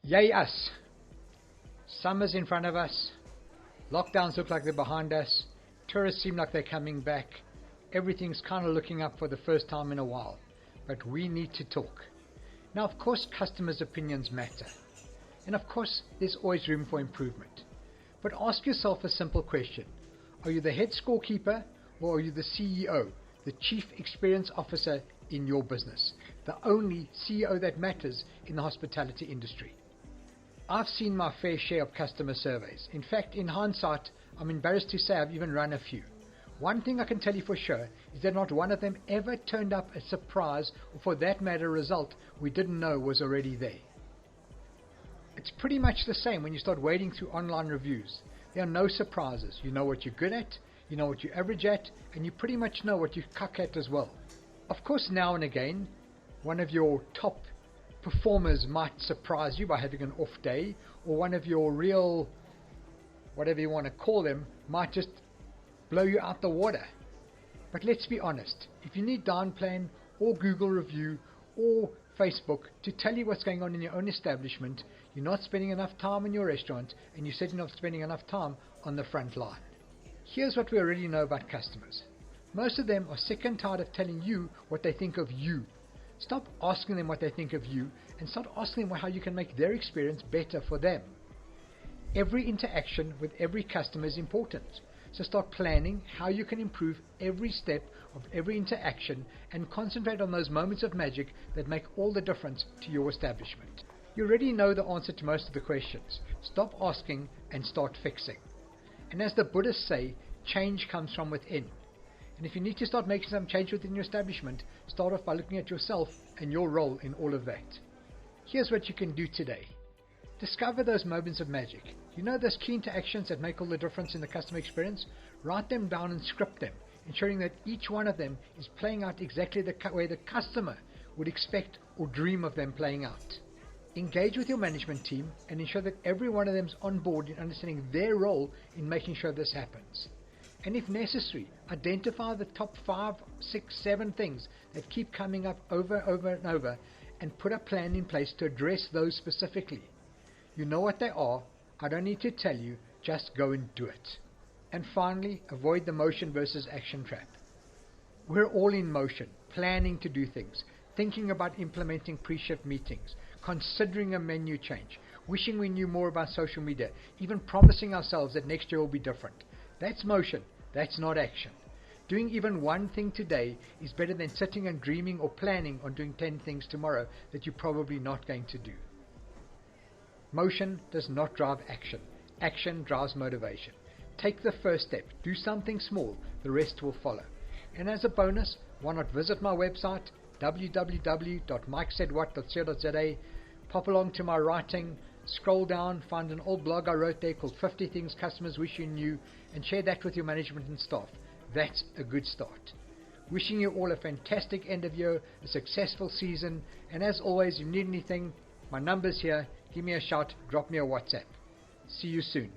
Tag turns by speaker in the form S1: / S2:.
S1: Yay us! Summer's in front of us, lockdowns look like they're behind us, tourists seem like they're coming back, everything's kind of looking up for the first time in a while, but we need to talk. Now of course customers' opinions matter, and of course there's always room for improvement, but ask yourself a simple question: are you the head scorekeeper, or are you the CEO, the Chief Experience Officer in your business, the only CEO that matters in the hospitality industry? I've seen my fair share of customer surveys. In fact, in hindsight, I'm embarrassed to say I've even run a few. One thing I can tell you for sure is that not one of them ever turned up a surprise, or for that matter a result we didn't know was already there. It's pretty much the same when you start wading through online reviews. There are no surprises. You know what you're good at, you know what you average at, and you pretty much know what you cuck at as well. Of course, now and again, one of your top performers might surprise you by having an off day, or one of your real, whatever you want to call them, might just blow you out the water. But let's be honest, if you need Downplan or Google review or Facebook to tell you what's going on in your own establishment, you're not spending enough time in your restaurant, and you're certainly not spending enough time on the front line. Here's what we already know about customers. Most of them are sick and tired of telling you what they think of you. Stop asking them what they think of you, and start asking them how you can make their experience better for them. Every interaction with every customer is important, so start planning how you can improve every step of every interaction and concentrate on those moments of magic that make all the difference to your establishment. You already know the answer to most of the questions. Stop asking and start fixing. And as the Buddhists say, change comes from within. And if you need to start making some change within your establishment, start off by looking at yourself and your role in all of that. Here's what you can do today. Discover those moments of magic. You know those key interactions that make all the difference in the customer experience? Write them down and script them, ensuring that each one of them is playing out exactly the way the customer would expect or dream of them playing out. Engage with your management team and ensure that every one of them is on board in understanding their role in making sure this happens. And if necessary, identify the top 5, 6, 7 things that keep coming up over and over, and put a plan in place to address those specifically. You know what they are. I don't need to tell you, just go and do it. And finally, avoid the motion versus action trap. We're all in motion, planning to do things, thinking about implementing pre-shift meetings, considering a menu change, wishing we knew more about social media, even promising ourselves that next year will be different. That's motion. That's not action. Doing even one thing today is better than sitting and dreaming or planning on doing 10 things tomorrow that you're probably not going to do. Motion does not drive action. Action drives motivation. Take the first step. Do something small. The rest will follow. And as a bonus, why not visit my website, www.mikesaidwhat.co.za, pop along to my writing, scroll down, find an old blog I wrote there called 50 Things Customers Wish You Knew, and share that with your management and staff. That's a good start. Wishing you all a fantastic end of year, a successful season, and as always, if you need anything, my number's here. Give me a shout, drop me a WhatsApp. See you soon.